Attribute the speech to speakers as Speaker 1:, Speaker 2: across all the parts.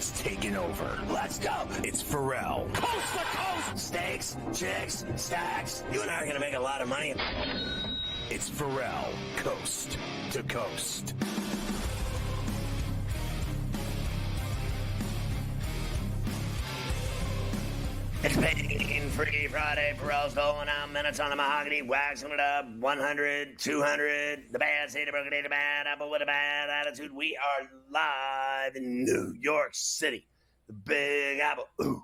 Speaker 1: has taken over. Let's go. It's Ferrall. Coast to coast. Steaks, chicks, stacks. You and I are going to make a lot of money. It's Ferrall, coast to coast.
Speaker 2: It's pain-free Friday. Ferrall's going out minutes on the mahogany, waxing it up. 100, 200. The bad city, broken the bad apple with a bad attitude. We are live in New York City. The Big Apple. Ooh.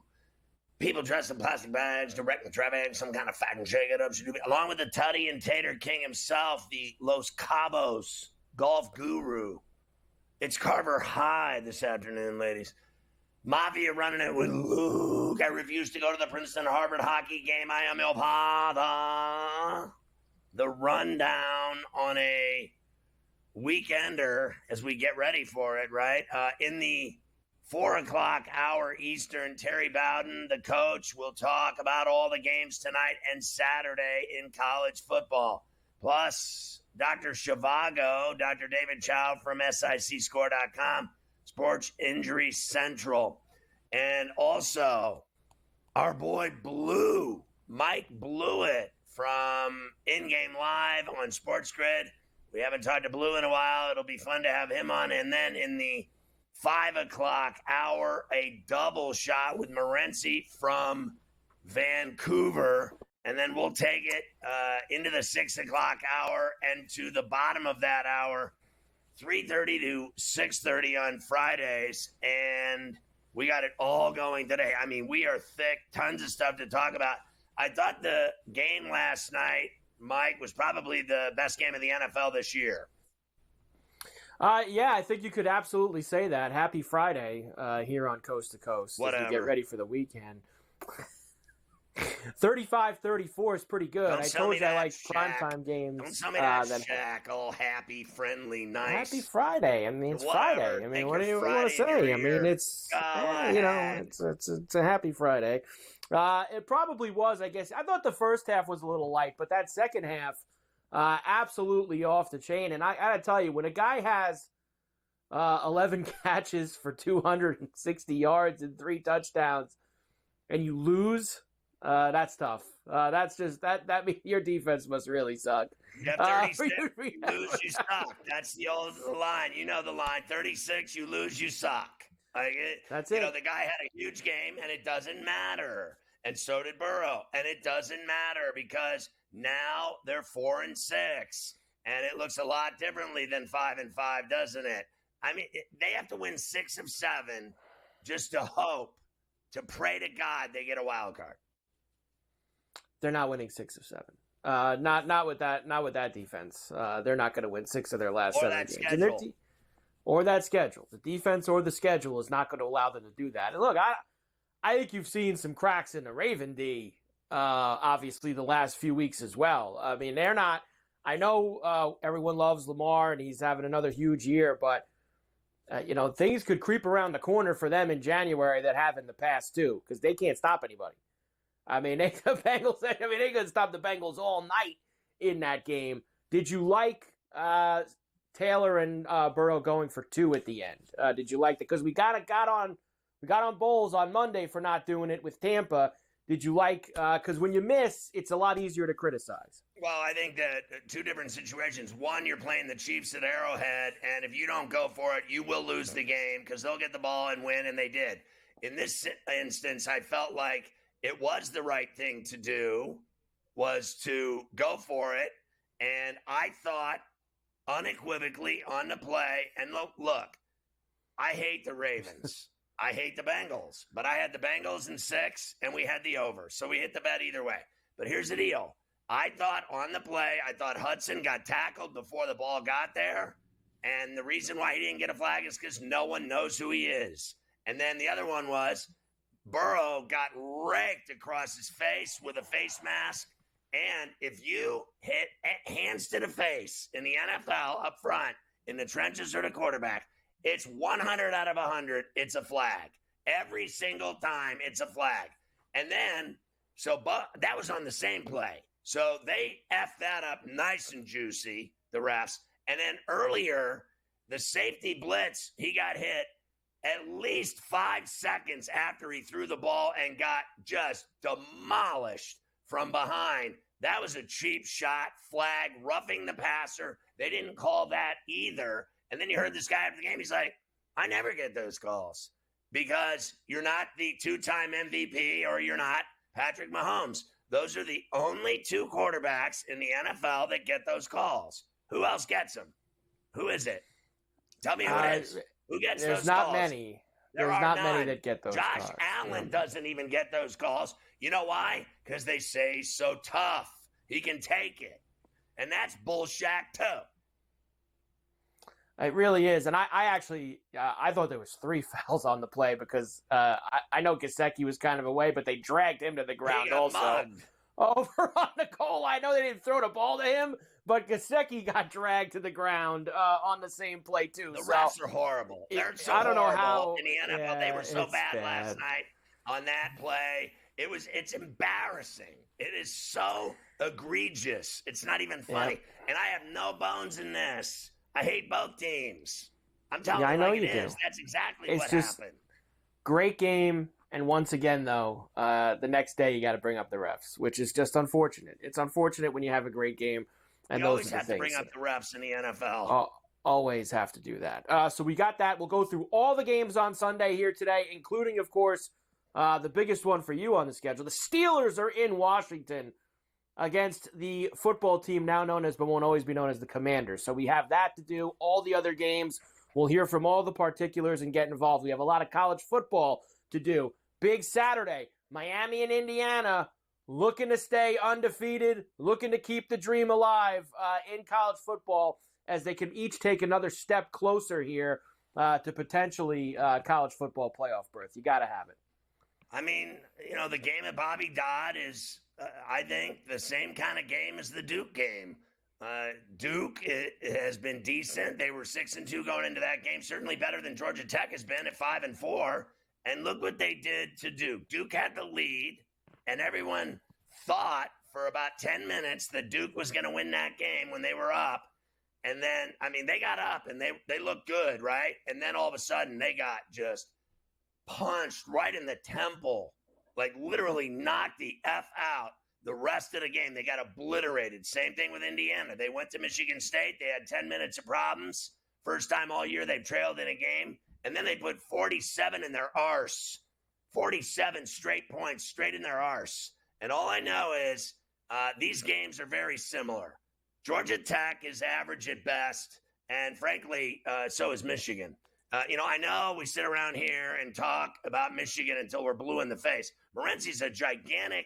Speaker 2: People dressed in plastic bags, directing traffic, some kind of fat and shake it up. Along with the Tutty and Tater King himself, the Los Cabos golf guru. It's Carver High this afternoon, ladies. Mafia running it with Luke. I refuse to go to the Princeton-Harvard hockey game. I am your father. The rundown on a weekender as we get ready for it, right? In the 4 o'clock hour Eastern, Terry Bowden, the coach, will talk about all the games tonight and Saturday in college football. Plus, Dr. Shivago, Dr. David Chow from SICScore.com. Sports Injury Central. And also, our boy Blue, Mike Blewett from In Game Live on SportsGrid. We haven't talked to Blue in a while. It'll be fun to have him on. And then in the 5 o'clock hour, a double shot with Morency from Vancouver. And then we'll take it into the 6 o'clock hour and to the bottom of that hour, 3:30 to 6:30 on Fridays, and we got it all going today. I mean, we are thick, tons of stuff to talk about. I thought the game last night, Mike, was probably the best game of the NFL this year.
Speaker 3: Yeah, I think you could absolutely say that. Happy Friday here on Coast to Coast
Speaker 2: Whatever.
Speaker 3: As we get ready for the weekend. 35-34 is pretty good. I told you I like primetime games.
Speaker 2: Don't tell me that, Shaq. All happy, friendly, nice.
Speaker 3: Happy Friday. I mean, it's Friday. I mean, what do you want to say? I mean, it's it's a happy Friday. It probably was, I guess. I thought the first half was a little light, but that second half, absolutely off the chain. And I got to tell you, when a guy has 11 catches for 260 yards and 3 touchdowns, and you lose. That's tough. That's just that means your defense must really suck.
Speaker 2: You have 36, you lose, you suck. That's the old line. You know the line. 36, you lose, you suck.
Speaker 3: That's it.
Speaker 2: You know, the guy had a huge game, and it doesn't matter. And so did Burrow, and it doesn't matter because now they're 4-6, and it looks a lot differently than 5-5, doesn't it? I mean, they have to win 6 of 7 just to hope, to pray to God they get a wild card.
Speaker 3: They're not winning 6 of 7. Not with that defense. They're not going to win 6 of their last 7 games. Or that schedule. The defense or the schedule is not going to allow them to do that. And look, I think you've seen some cracks in the Raven D, obviously, the last few weeks as well. I mean, they're not – I know everyone loves Lamar and he's having another huge year, but, things could creep around the corner for them in January that have in the past too because they can't stop anybody. I mean, they couldn't stop the Bengals all night in that game. Did you like Taylor and Burrow going for 2 at the end? Did you like that? Because we got on Bowles on Monday for not doing it with Tampa. Did you like? Because when you miss, it's a lot easier to criticize.
Speaker 2: Well, I think that 2 different situations. One, you're playing the Chiefs at Arrowhead, and if you don't go for it, you will lose the game because they'll get the ball and win, and they did. In this instance, I felt like it was the right thing to do, was to go for it. And I thought unequivocally on the play, and look, I hate the Ravens. I hate the Bengals. But I had the Bengals in 6, and we had the over. So we hit the bet either way. But here's the deal. I thought on the play, Hudson got tackled before the ball got there. And the reason why he didn't get a flag is because no one knows who he is. And then the other one was Burrow got raked across his face with a face mask. And if you hit hands to the face in the NFL up front, in the trenches or the quarterback, it's 100 out of 100. It's a flag. Every single time it's a flag. And then, that was on the same play. So they effed that up nice and juicy, the refs. And then earlier, the safety blitz, he got hit. at least 5 seconds after he threw the ball and got just demolished from behind. That was a cheap shot, flag, roughing the passer. They didn't call that either. And then you heard this guy after the game. He's like, I never get those calls because you're not the 2-time MVP or you're not Patrick Mahomes. Those are the only 2 quarterbacks in the NFL that get those calls. Who else gets them? Who is it? Tell me who it is. Who gets those calls?
Speaker 3: There's not many. There's not many that get those calls.
Speaker 2: Josh Allen doesn't even get those calls. You know why? Because they say he's so tough. He can take it. And that's bullshit too.
Speaker 3: It really is. And I actually thought there was 3 fouls on the play because I know Gesicki was kind of away, but they dragged him to the ground also.
Speaker 2: Mugged.
Speaker 3: Over on the goal line. I know they didn't throw the ball to him, but Gesicki got dragged to the ground on the same play too.
Speaker 2: The refs are horrible. They're so
Speaker 3: I don't know
Speaker 2: horrible
Speaker 3: how
Speaker 2: in the NFL. They were so bad last night on that play. It's embarrassing. It is so egregious. It's not even funny. Yep. And I have no bones in this. I hate both teams. I'm telling you, I know you do. That's exactly what happened.
Speaker 3: Great game. And once again, though, the next day you got to bring up the refs, which is just unfortunate. It's unfortunate when you have a great game. And
Speaker 2: you always have to bring up the refs in the NFL.
Speaker 3: Always have to do that. So we got that. We'll go through all the games on Sunday here today, including, of course, the biggest one for you on the schedule. The Steelers are in Washington against the football team now known as, but won't always be known as, the Commanders. So we have that to do. All the other games, we'll hear from all the particulars and get involved. We have a lot of college football to do. Big Saturday, Miami and Indiana looking to stay undefeated, looking to keep the dream alive in college football as they can each take another step closer here to potentially college football playoff berth. You got to have it.
Speaker 2: I mean, the game at Bobby Dodd is, I think, the same kind of game as the Duke game. Duke has been decent. They were 6-2 going into that game, certainly better than Georgia Tech has been at 5-4. And look what they did to Duke. Duke had the lead, and everyone thought for about 10 minutes that Duke was going to win that game when they were up. And then, they got up, and they looked good, right? And then all of a sudden, they got just punched right in the temple, like literally knocked the F out the rest of the game. They got obliterated. Same thing with Indiana. They went to Michigan State. They had 10 minutes of problems. First time all year they've trailed in a game. And then they put 47 in their arse. 47 straight points straight in their arse. And all I know is these games are very similar. Georgia Tech is average at best. And frankly, so is Michigan. I know we sit around here and talk about Michigan until we're blue in the face. Morency's a gigantic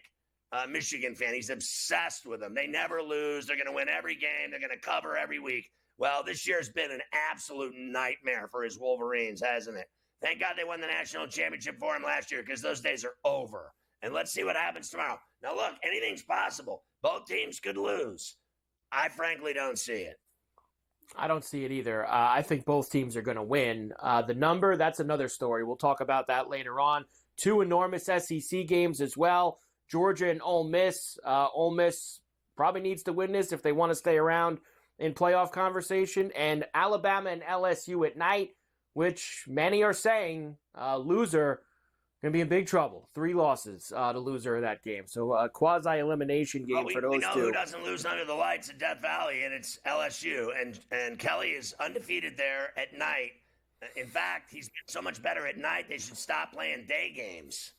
Speaker 2: Michigan fan. He's obsessed with them. They never lose. They're going to win every game. They're going to cover every week. Well, this year's been an absolute nightmare for his Wolverines, hasn't it? Thank God they won the national championship for him last year because those days are over. And let's see what happens tomorrow. Now, look, anything's possible. Both teams could lose. I frankly don't see it.
Speaker 3: I don't see it either. I think both teams are going to win. The number, that's another story. We'll talk about that later on. 2 enormous SEC games as well. Georgia and Ole Miss. Ole Miss probably needs to win this if they want to stay around in playoff conversation. And Alabama and LSU at night, which many are saying loser going to be in big trouble. 3 losses to loser of that game. So a quasi-elimination game for those two.
Speaker 2: We know who doesn't lose under the lights at Death Valley, and it's LSU. And Kelly is undefeated there at night. In fact, he's been so much better at night, they should stop playing day games.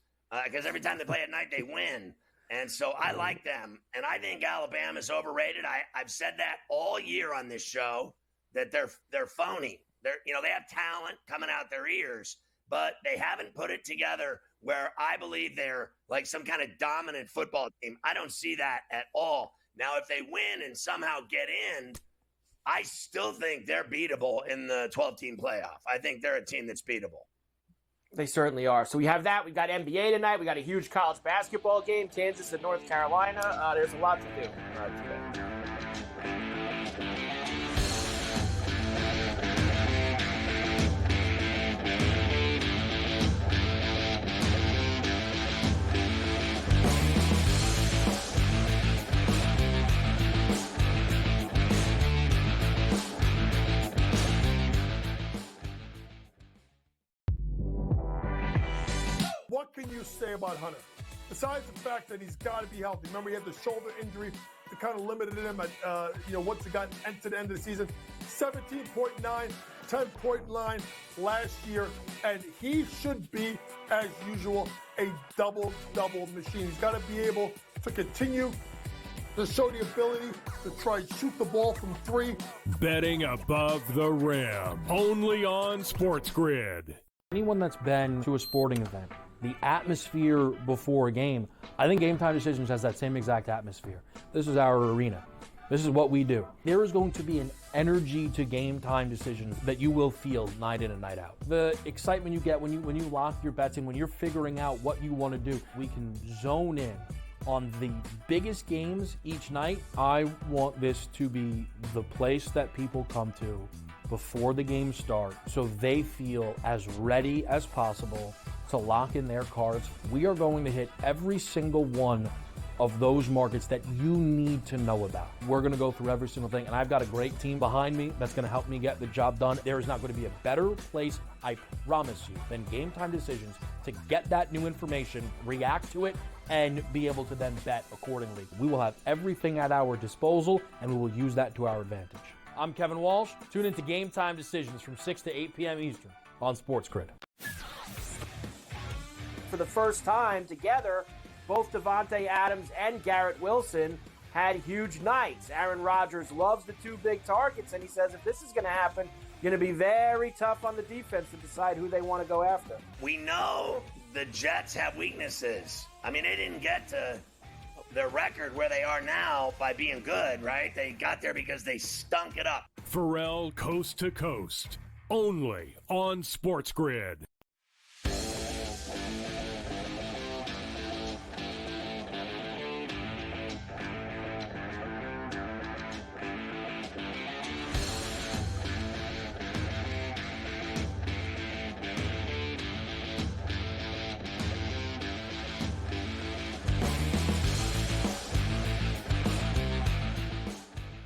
Speaker 2: Because every time they play at night, they win. And so I like them. And I think Alabama's overrated. I've said that all year on this show, that they're phony. They have talent coming out their ears, but they haven't put it together where I believe they're like some kind of dominant football team. I don't see that at all. Now, if they win and somehow get in, I still think they're beatable in the 12-team playoff. I think they're a team that's beatable.
Speaker 3: They certainly are. So we have that. We got NBA tonight. We got a huge college basketball game, Kansas and North Carolina. There's a lot to do today.
Speaker 4: what can you say about Hunter? Besides the fact that he's got to be healthy. Remember, he had the shoulder injury that kind of limited him at, once he got to the end of the season. 17.9, 10.9 last year, and he should be, as usual, a double-double machine. He's got to be able to continue to show the ability to try and shoot the ball from three.
Speaker 5: Betting above the rim, only on SportsGrid.
Speaker 6: Anyone that's been to a sporting event, the atmosphere before a game, I think Game Time Decisions has that same exact atmosphere. This is our arena. This is what we do. There is going to be an energy to Game Time Decisions that you will feel night in and night out. The excitement you get when you lock your bets in, when you're figuring out what you want to do, we can zone in on the biggest games each night. I want this to be the place that people come to before the games start so they feel as ready as possible to lock in their cards. We are going to hit every single one of those markets that you need to know about. We're going to go through every single thing, and I've got a great team behind me that's going to help me get the job done. There is not going to be a better place, I promise you, than Game Time Decisions to get that new information, react to it, and be able to then bet accordingly. We will have everything at our disposal, and we will use that to our advantage. I'm Kevin Walsh. Tune into Game Time Decisions from 6 to 8 p.m. Eastern on SportsGrid.
Speaker 3: For the first time together, both Davante Adams and Garrett Wilson had huge nights. Aaron Rodgers loves the two big targets, and he says if this is going to happen, going to be very tough on the defense to decide who they want to go after.
Speaker 2: We know the Jets have weaknesses. I mean, they didn't get to their record where they are now by being good, right? They got there because they stunk it up.
Speaker 5: Ferrall Coast to Coast, only on SportsGrid.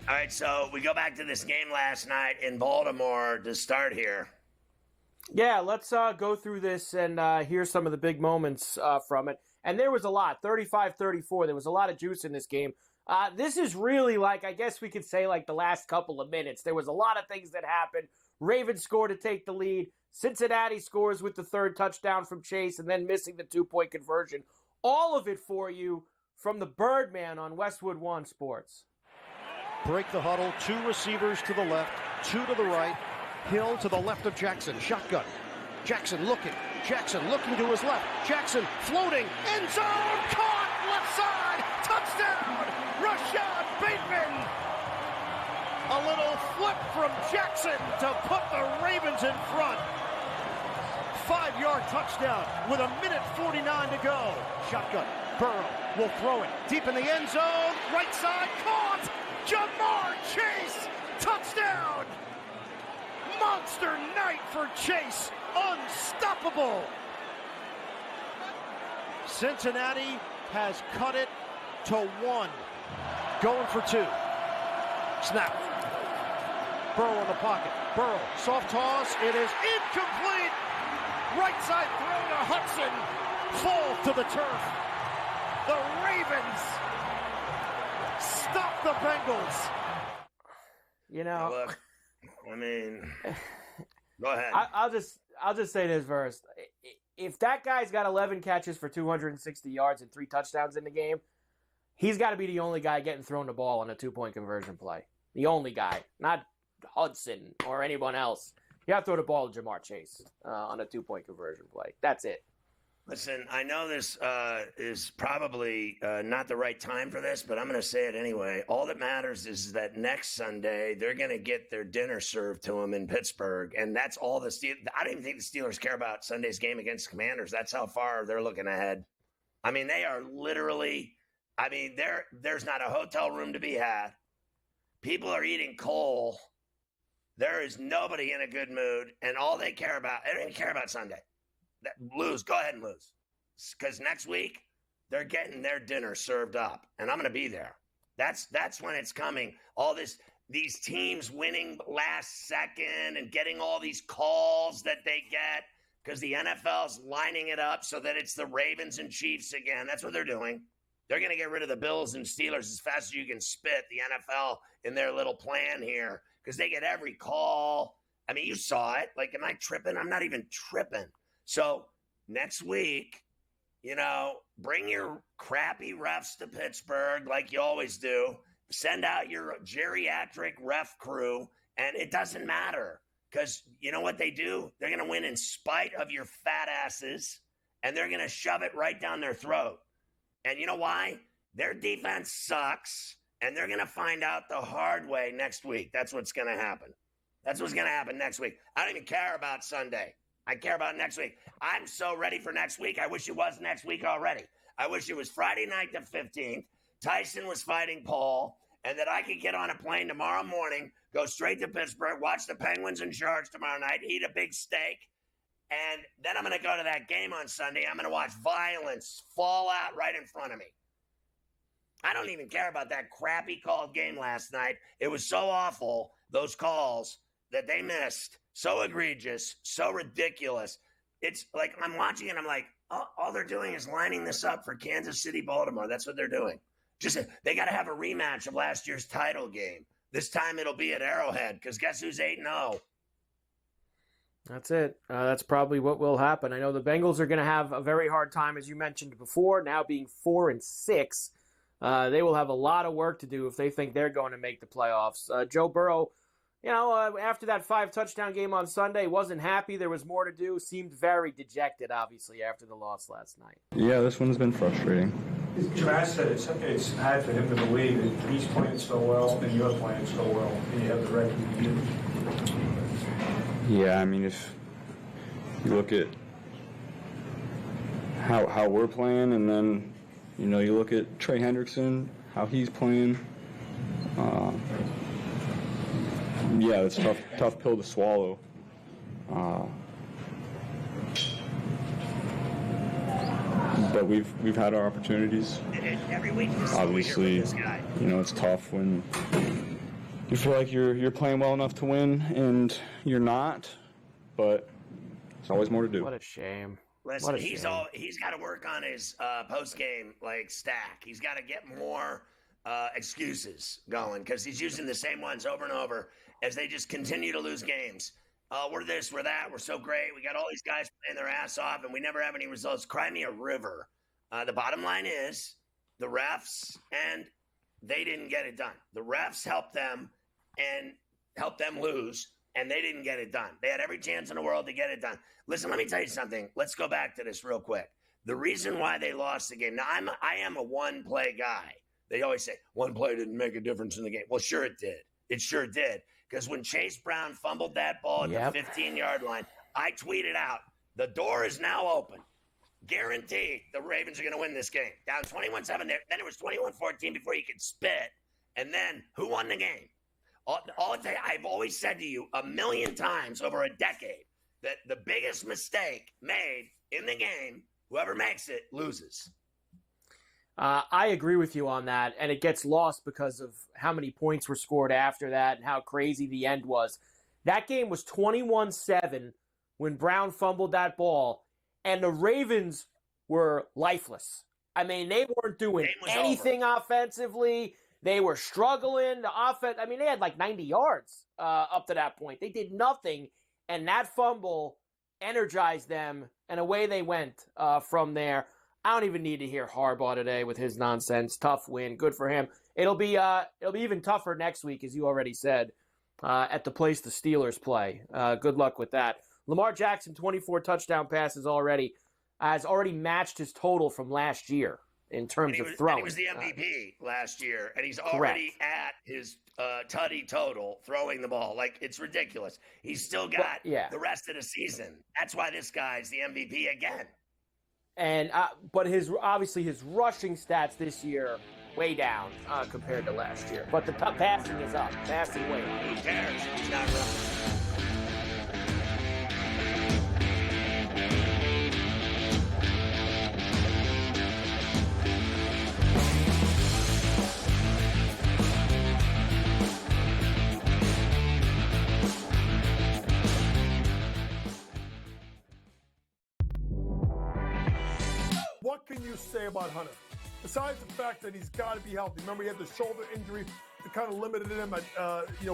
Speaker 2: All right, so we go back to this game last night in Baltimore to start here.
Speaker 3: Yeah, let's go through this and hear some of the big moments from it. And there was a lot, 35-34. There was a lot of juice in this game. This is really like, I guess we could say like the last couple of minutes. There was a lot of things that happened. Ravens score to take the lead. Cincinnati scores with the third touchdown from Chase and then missing the 2-point conversion. All of it for you from the Birdman on Westwood One Sports.
Speaker 7: Break the huddle, two receivers to the left, two to the right. Hill to the left of Jackson, shotgun. Jackson looking to his left. Jackson floating, end zone, caught, left side, touchdown, Rashad Bateman. A little flip from Jackson to put the Ravens in front. 5-yard touchdown with 1:49 to go. Shotgun, Burrow will throw it deep in the end zone, right side, caught. Jamar Chase, touchdown! Monster night for Chase, unstoppable! Cincinnati has cut it to 1. Going for 2. Snap. Burrow in the pocket. Burrow, soft toss, it is incomplete! Right side throw to Hudson, falls to the turf. The Ravens stop the Bengals.
Speaker 3: You know,
Speaker 2: look, I mean, go ahead.
Speaker 3: I'll just say this first. If that guy's got 11 catches for 260 yards and 3 touchdowns in the game, he's got to be the only guy getting thrown the ball on a 2-point conversion play. The only guy, not Hudson or anyone else. You have to throw the ball to Jamar Chase on a 2-point conversion play. That's it.
Speaker 2: Listen, I know this is probably not the right time for this, but I'm going to say it anyway. All that matters is that next Sunday, they're going to get their dinner served to them in Pittsburgh, and that's all the Steelers. I don't even think the Steelers care about Sunday's game against the Commanders. That's how far they're looking ahead. I mean, they are literally – I mean, there's not a hotel room to be had. People are eating coal. There is nobody in a good mood, and all they care about – they don't even care about Sunday. Lose. Go ahead and lose. Because next week, they're getting their dinner served up, and I'm going to be there. That's when it's coming. All these teams winning last second and getting all these calls that they get because the NFL's lining it up so that it's the Ravens and Chiefs again. That's what they're doing. They're going to get rid of the Bills and Steelers as fast as you can spit, the NFL, in their little plan here, because they get every call. I mean, you saw it. Like, am I tripping? I'm not even tripping. So next week, bring your crappy refs to Pittsburgh like you always do. Send out your geriatric ref crew, and it doesn't matter. Because you know what they do? They're going to win in spite of your fat asses, and they're going to shove it right down their throat. And you know why? Their defense sucks, and they're going to find out the hard way next week. That's what's going to happen. That's what's going to happen next week. I don't even care about Sunday. I care about next week. I'm so ready for next week. I wish it was next week already. I wish it was Friday night the 15th. Tyson was fighting Paul, and that I could get on a plane tomorrow morning, go straight to Pittsburgh, watch the Penguins and Sharks tomorrow night, eat a big steak, and then I'm going to go to that game on Sunday. I'm going to watch violence fall out right in front of me. I don't even care about that crappy called game last night. It was so awful, those calls that they missed. So egregious, so ridiculous. It's like I'm watching it, I'm like, all they're doing is lining this up for Kansas City, Baltimore. That's what they're doing. They got to have a rematch of last year's title game. This time it'll be at Arrowhead, because guess who's 8-0?
Speaker 3: That's it. That's probably what will happen. I know the Bengals are going to have a very hard time, as you mentioned before, now being 4-6. They will have a lot of work to do if they think they're going to make the playoffs. Joe Burrow, after that 5-touchdown game on Sunday, wasn't happy. There was more to do. Seemed very dejected, obviously, after the loss last night.
Speaker 8: Yeah, this one's been frustrating.
Speaker 9: Trash said it's hard for him to believe that he's playing so well and you're playing so well, and you have the record you do.
Speaker 8: Yeah, I mean, if you look at how we're playing, and then you look at Trey Hendrickson, how he's playing. Yeah, it's tough pill to swallow. But we've had our opportunities.
Speaker 2: Every week,
Speaker 8: obviously, it's tough when you feel like you're playing well enough to win and you're not. But there's always more to do.
Speaker 3: What a shame.
Speaker 2: Listen, he's got to work on his post game stack. He's got to get more excuses going, because he's using the same ones over and over as they just continue to lose games. We're this, we're that, we're so great. We got all these guys playing their ass off, and we never have any results. Cry me a river. The bottom line is the refs, and they didn't get it done. The refs helped them and helped them lose, and they didn't get it done. They had every chance in the world to get it done. Listen, let me tell you something. Let's go back to this real quick. The reason why they lost the game. Now, I am a one-play guy. They always say, one play didn't make a difference in the game. Well, sure it did. It sure did. Because when Chase Brown fumbled that ball at the 15-yard line, I tweeted out, the door is now open. Guaranteed the Ravens are going to win this game. Down 21-7 there. Then it was 21-14 before you could spit. And then who won the game? I've always said to you a million times over a decade that the biggest mistake made in the game, whoever makes it, loses.
Speaker 3: I agree with you on that, and it gets lost because of how many points were scored after that and how crazy the end was. That game was 21-7 when Brown fumbled that ball, and the Ravens were lifeless. I mean, they weren't doing anything offensively. They were struggling. The offense, they had like 90 yards up to that point. They did nothing, and that fumble energized them, and away they went from there. I don't even need to hear Harbaugh today with his nonsense. Tough win. Good for him. It'll be even tougher next week, as you already said, at the place the Steelers play. Good luck with that. Lamar Jackson, 24 touchdown passes already, has already matched his total from last year in terms of throwing.
Speaker 2: He was the MVP last year, and he's already at his tutty total throwing the ball. Like, it's ridiculous. He's still got the rest of the season. That's why this guy's the MVP again.
Speaker 3: And but his rushing stats this year way down compared to last year. But the passing is up. Passing way up.
Speaker 2: Who cares? He's not running.
Speaker 4: what can you say about Hunter? Besides the fact that he's got to be healthy. Remember, he had the shoulder injury that kind of limited him at,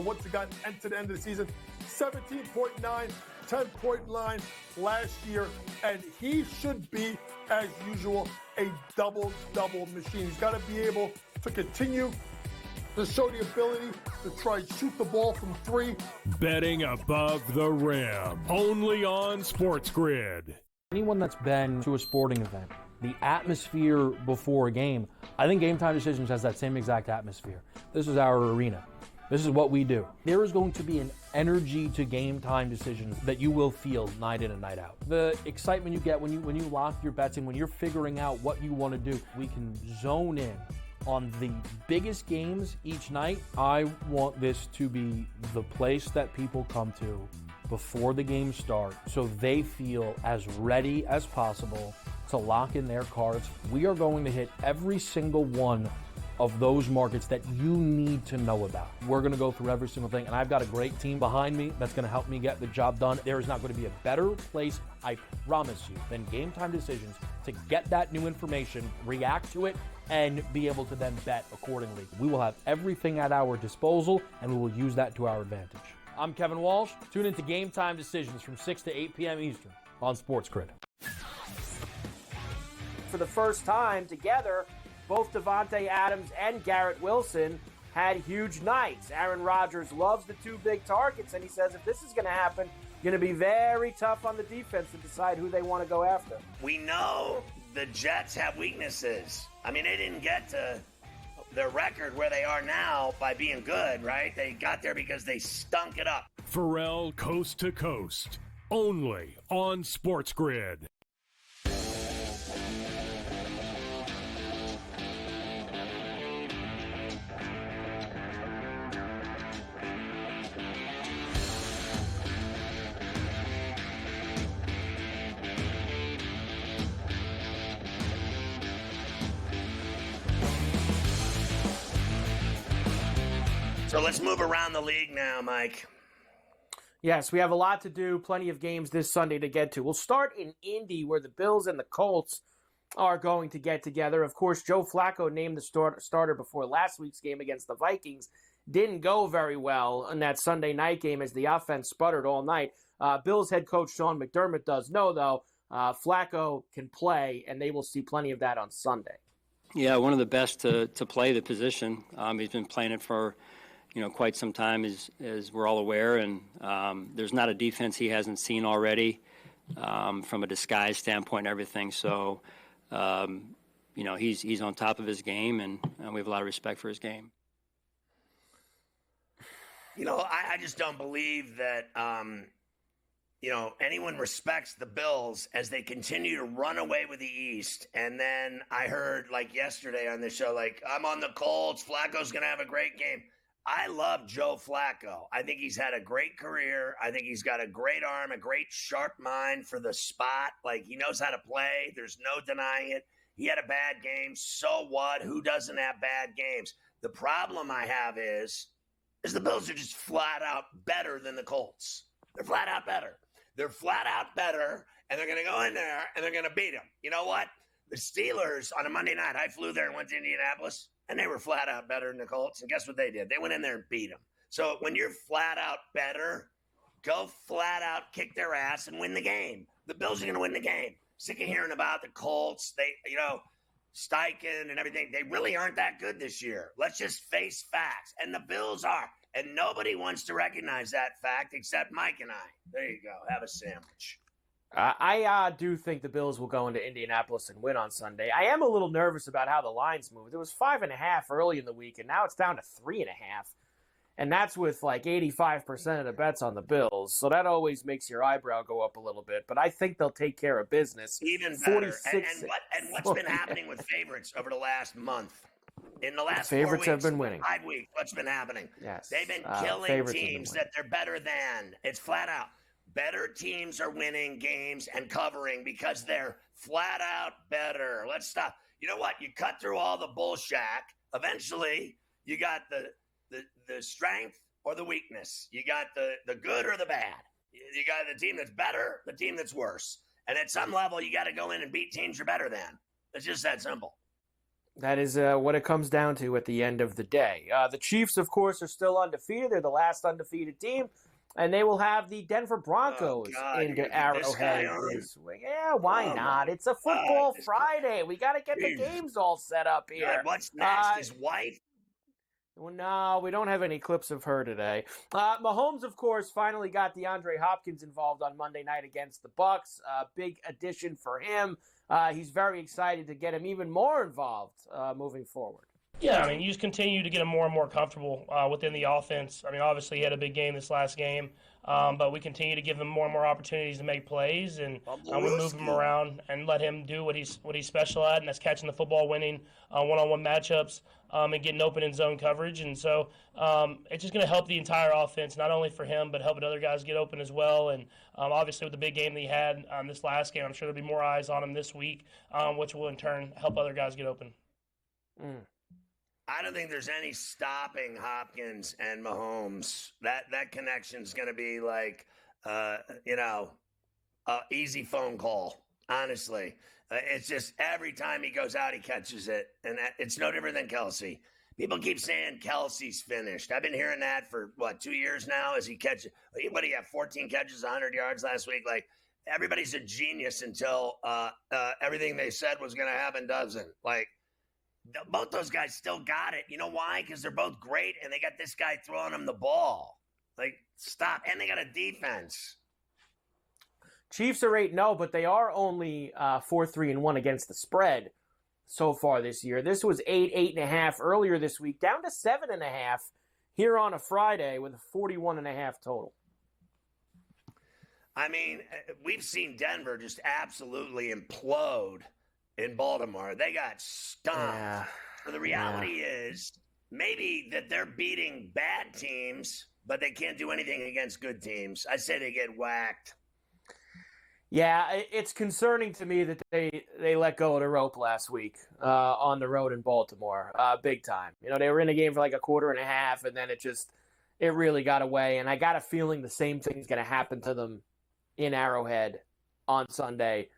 Speaker 4: once he got into the end of the season. 17.9, 10.9 last year, and he should be, as usual, a double-double machine. He's got to be able to continue to show the ability to try and shoot the ball from three.
Speaker 5: Betting above the rim, only on SportsGrid.
Speaker 6: Anyone that's been to a sporting event, the atmosphere before a game, I think Game Time Decisions has that same exact atmosphere. This is our arena. This is what we do. There is going to be an energy to Game Time Decisions that you will feel night in and night out. The excitement you get when you lock your bets in, when you're figuring out what you want to do, we can zone in on the biggest games each night. I want this to be the place that people come to before the games start so they feel as ready as possible to lock in their cards. We are going to hit every single one of those markets that you need to know about. We're going to go through every single thing, and I've got a great team behind me that's going to help me get the job done. There is not going to be a better place, I promise you, than Game Time Decisions to get that new information, react to it, and be able to then bet accordingly. We will have everything at our disposal, and we will use that to our advantage. I'm Kevin Walsh. Tune into Game Time Decisions from 6 to 8 p.m. Eastern on SportsGrid.
Speaker 3: For the first time together, both Devontae Adams and Garrett Wilson had huge nights. Aaron Rodgers loves the two big targets, and he says if this is going to happen, going to be very tough on the defense to decide who they want to go after.
Speaker 2: We know the Jets have weaknesses. I mean, they didn't get to their record where they are now by being good, right? They got there because they stunk it up.
Speaker 5: Ferrall Coast to Coast, only on SportsGrid.
Speaker 2: So let's move around the league now, Mike.
Speaker 3: Yes, we have a lot to do, plenty of games this Sunday to get to. We'll start in Indy, where the Bills and the Colts are going to get together. Of course, Joe Flacco named the starter before last week's game against the Vikings. Didn't go very well in that Sunday night game as the offense sputtered all night. Bills head coach Sean McDermott does know, though, Flacco can play, and they will see plenty of that on Sunday.
Speaker 10: Yeah, one of the best to play the position. He's been playing it for quite some time, as we're all aware, and there's not a defense he hasn't seen already from a disguise standpoint and everything. So, he's on top of his game, and we have a lot of respect for his game.
Speaker 2: I just don't believe that, anyone respects the Bills as they continue to run away with the East. And then I heard, yesterday on the show, I'm on the Colts, Flacco's going to have a great game. I love Joe Flacco. I think he's had a great career. I think he's got a great arm, a great sharp mind for the spot. He knows how to play. There's no denying it. He had a bad game. So what? Who doesn't have bad games? The problem I have is the Bills are just flat out better than the Colts. They're flat out better. They're flat out better, and they're going to go in there, and they're going to beat them. You know what? The Steelers, on a Monday night, I flew there and went to Indianapolis, and they were flat out better than the Colts. And guess what they did? They went in there and beat them. So when you're flat out better, go flat out, kick their ass, and win the game. The Bills are going to win the game. Sick of hearing about the Colts. They, Steichen and everything. They really aren't that good this year. Let's just face facts. And the Bills are. And nobody wants to recognize that fact except Mike and I. There you go. Have a sandwich.
Speaker 3: I do think the Bills will go into Indianapolis and win on Sunday. I am a little nervous about how the lines moved. It was 5.5 early in the week, and now it's down to 3.5. And that's with 85% of the bets on the Bills. So that always makes your eyebrow go up a little bit. But I think they'll take care of business.
Speaker 2: Even better. And what's been happening with favorites over the last month? In the last
Speaker 3: favorites
Speaker 2: 4 weeks,
Speaker 3: have been winning.
Speaker 2: 5 weeks, what's been happening?
Speaker 3: Yes.
Speaker 2: They've been killing teams that they're better than. It's flat out. Better teams are winning games and covering because they're flat out better. Let's stop. You know what? You cut through all the bullshit. Eventually, you got the strength or the weakness. You got the good or the bad. You got the team that's better, the team that's worse. And at some level, you got to go in and beat teams you're better than. It's just that simple.
Speaker 3: That is what it comes down to at the end of the day. The Chiefs, of course, are still undefeated. They're the last undefeated team, and they will have the Denver Broncos into Arrowhead this week. Yeah, why not? It's a football Friday. We got to get the games all set up here.
Speaker 2: God, what's next? His wife?
Speaker 3: Well, no, we don't have any clips of her today. Mahomes, of course, finally got DeAndre Hopkins involved on Monday night against the Bucs. Big addition for him. He's very excited to get him even more involved moving forward.
Speaker 11: Yeah, I mean, you just continue to get him more and more comfortable within the offense. I mean, obviously he had a big game this last game, but we continue to give him more and more opportunities to make plays, and we move him around and let him do what he's special at, and that's catching the football, winning one-on-one matchups, and getting open in zone coverage. And so it's just going to help the entire offense, not only for him, but helping other guys get open as well. And obviously with the big game that he had this last game, I'm sure there'll be more eyes on him this week, which will in turn help other guys get open.
Speaker 2: I don't think there's any stopping Hopkins and Mahomes. That connection's going to be like, easy phone call, honestly. It's just every time he goes out, he catches it. And it's no different than Kelsey. People keep saying Kelsey's finished. I've been hearing that for, 2 years now as he catches. What do you have, 14 catches, 100 yards last week? Like, everybody's a genius until everything they said was going to happen doesn't. Like, both those guys still got it. You know why? Because they're both great, and they got this guy throwing them the ball. Like, stop. And they got a defense.
Speaker 3: Chiefs are 8-0, but they are only 4-3-1 against the spread so far this year. This was 8.5 earlier this week, down to 7.5 here on a Friday with a 41.5 total.
Speaker 2: I mean, we've seen Denver just absolutely implode in Baltimore. They got stomped. Yeah. So the reality is maybe that they're beating bad teams, but they can't do anything against good teams. I say they get whacked.
Speaker 3: Yeah, it's concerning to me that they let go of the rope last week on the road in Baltimore, big time. You know, they were in a game for like a quarter and a half, and then it really got away. And I got a feeling the same thing's going to happen to them in Arrowhead on Sunday.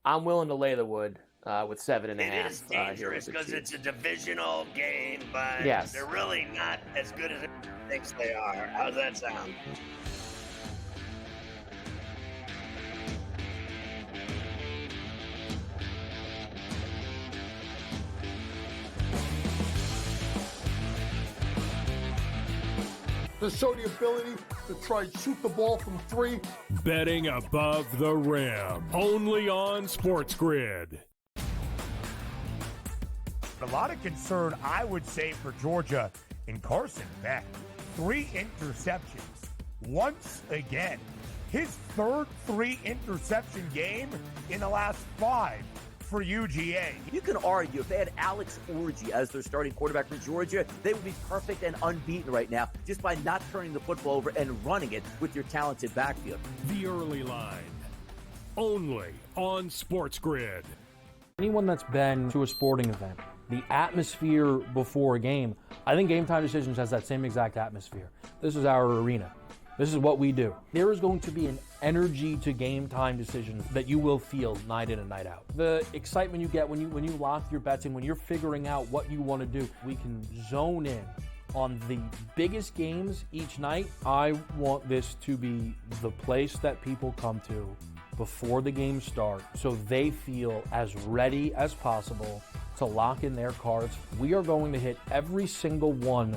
Speaker 3: I'm willing to lay the wood with 7.5.
Speaker 2: It is dangerous because it's a divisional game, but they're really not as good as it thinks they are. How's that sound?
Speaker 4: To show the ability to try and shoot the ball from three.
Speaker 5: Betting above the rim, only on SportsGrid.
Speaker 12: A lot of concern, I would say, for Georgia in Carson Beck. 3 interceptions. Once again, his third 3-interception game in the last 5 for UGA.
Speaker 13: You can argue if they had Alex Orji as their starting quarterback for Georgia, they would be perfect and unbeaten right now just by not turning the football over and running it with your talented backfield.
Speaker 5: The early line, only on SportsGrid.
Speaker 6: Anyone that's been to a sporting event, the atmosphere before a game, I think Game Time Decisions has that same exact atmosphere. This is our arena. This is what we do. There is going to be an energy to Game Time Decisions that you will feel night in and night out. The excitement you get when you lock your bets in, when you're figuring out what you want to do, we can zone in on the biggest games each night. I want this to be the place that people come to before the games start so they feel as ready as possible to lock in their cards. We are going to hit every single one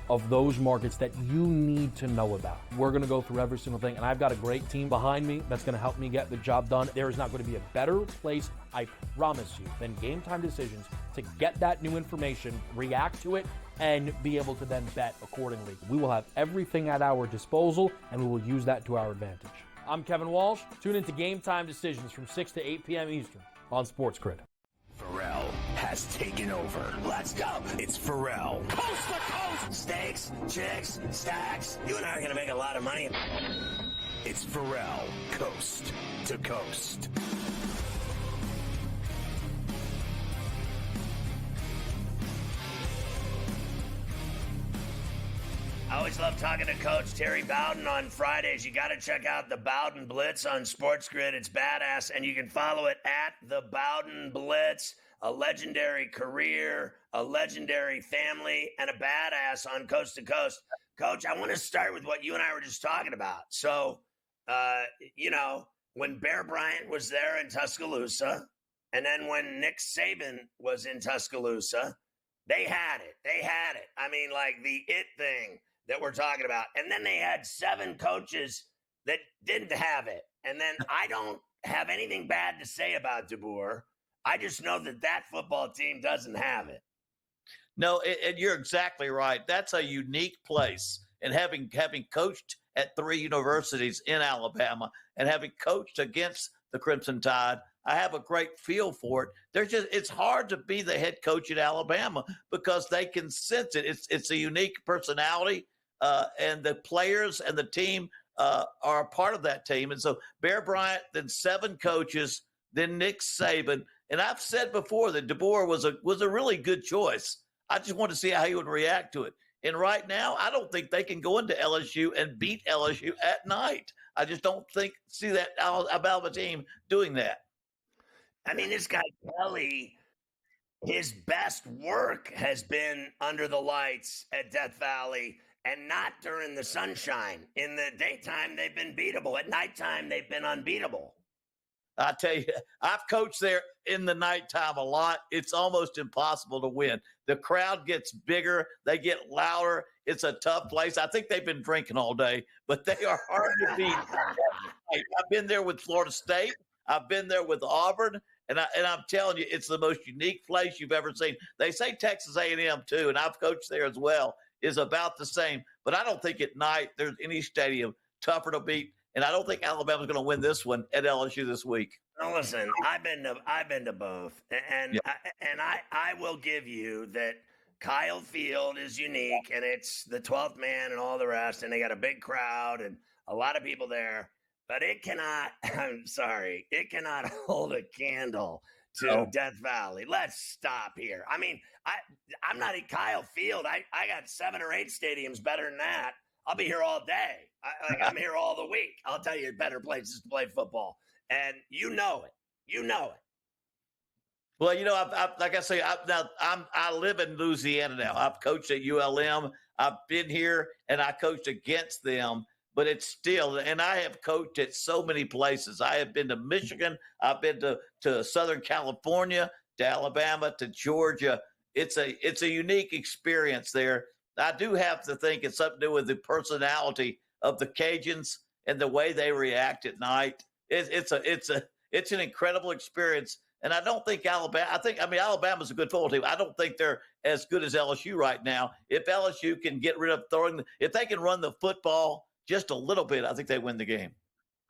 Speaker 6: of those markets that you need to know about. We're going to go through every single thing, and I've got a great team behind me that's going to help me get the job done. There is not going to be a better place, I promise you, than Game Time Decisions to get that new information, react to it, and be able to then bet accordingly. We will have everything at our disposal, and we will use that to our advantage. I'm Kevin Walsh. Tune into Game Time Decisions from 6 to 8 p.m. Eastern on SportsGrid.
Speaker 1: Ferrall has taken over. Let's go. It's Ferrall. Coast to coast.
Speaker 2: Steaks, chicks, stacks. You and I are going to make a lot of money.
Speaker 1: It's Ferrall. Coast to coast.
Speaker 2: I always love talking to Coach Terry Bowden on Fridays. You got to check out the Bowden Blitz on SportsGrid. It's badass, and you can follow it at the Bowden Blitz. a legendary career, a legendary family, and a badass on Coast to Coast. Coach, I want to start with what you and I were just talking about. So, when Bear Bryant was there in Tuscaloosa, and then when Nick Saban was in Tuscaloosa, they had it. They had it. I mean, like the it thing that we're talking about. And then they had 7 coaches that didn't have it. And then I don't have anything bad to say about DeBoer. I just know that football team doesn't have it.
Speaker 14: No, and you're exactly right. That's a unique place. And having coached at 3 universities in Alabama and having coached against the Crimson Tide, I have a great feel for it. It's hard to be the head coach at Alabama because they can sense it. It's a unique personality, and the players and the team are a part of that team. And so Bear Bryant, then 7 coaches, then Nick Saban. And I've said before that DeBoer was a really good choice. I just want to see how he would react to it. And right now, I don't think they can go into LSU and beat LSU at night. I just don't see that Alabama team doing that.
Speaker 2: I mean, this guy Kelly, his best work has been under the lights at Death Valley and not during the sunshine. In the daytime, they've been beatable. At nighttime, they've been unbeatable.
Speaker 14: I tell you, I've coached there in the nighttime a lot. It's almost impossible to win. The crowd gets bigger. They get louder. It's a tough place. I think they've been drinking all day, but they are hard to beat. I've been there with Florida State. I've been there with Auburn, and I'm telling you, it's the most unique place you've ever seen. They say Texas A&M too, and I've coached there as well, is about the same. But I don't think at night there's any stadium tougher to beat. And I don't think Alabama's going to win this one at LSU this week.
Speaker 2: Now listen, I've been to both, and I will give you that Kyle Field is unique, and it's the 12th man and all the rest, and they got a big crowd and a lot of people there. But it cannot. I'm sorry, it cannot hold a candle to Death Valley. Let's stop here. I mean, I'm not at Kyle Field. I got 7 or 8 stadiums better than that. I'll be here all day. I'm here all the week. I'll tell you better places to play football. And you know it. You know it.
Speaker 14: Well, like I say, I live in Louisiana now. I've coached at ULM. I've been here, and I coached against them. But it's still, and I have coached at so many places. I have been to Michigan. I've been to Southern California, to Alabama, to Georgia. It's a unique experience there. I do have to think it's something to do with the personality of the Cajuns and the way they react at night. It's an incredible experience. And I don't think Alabama's a good football team. I don't think they're as good as LSU right now. If LSU can get rid of if they can run the football just a little bit, I think they win the game.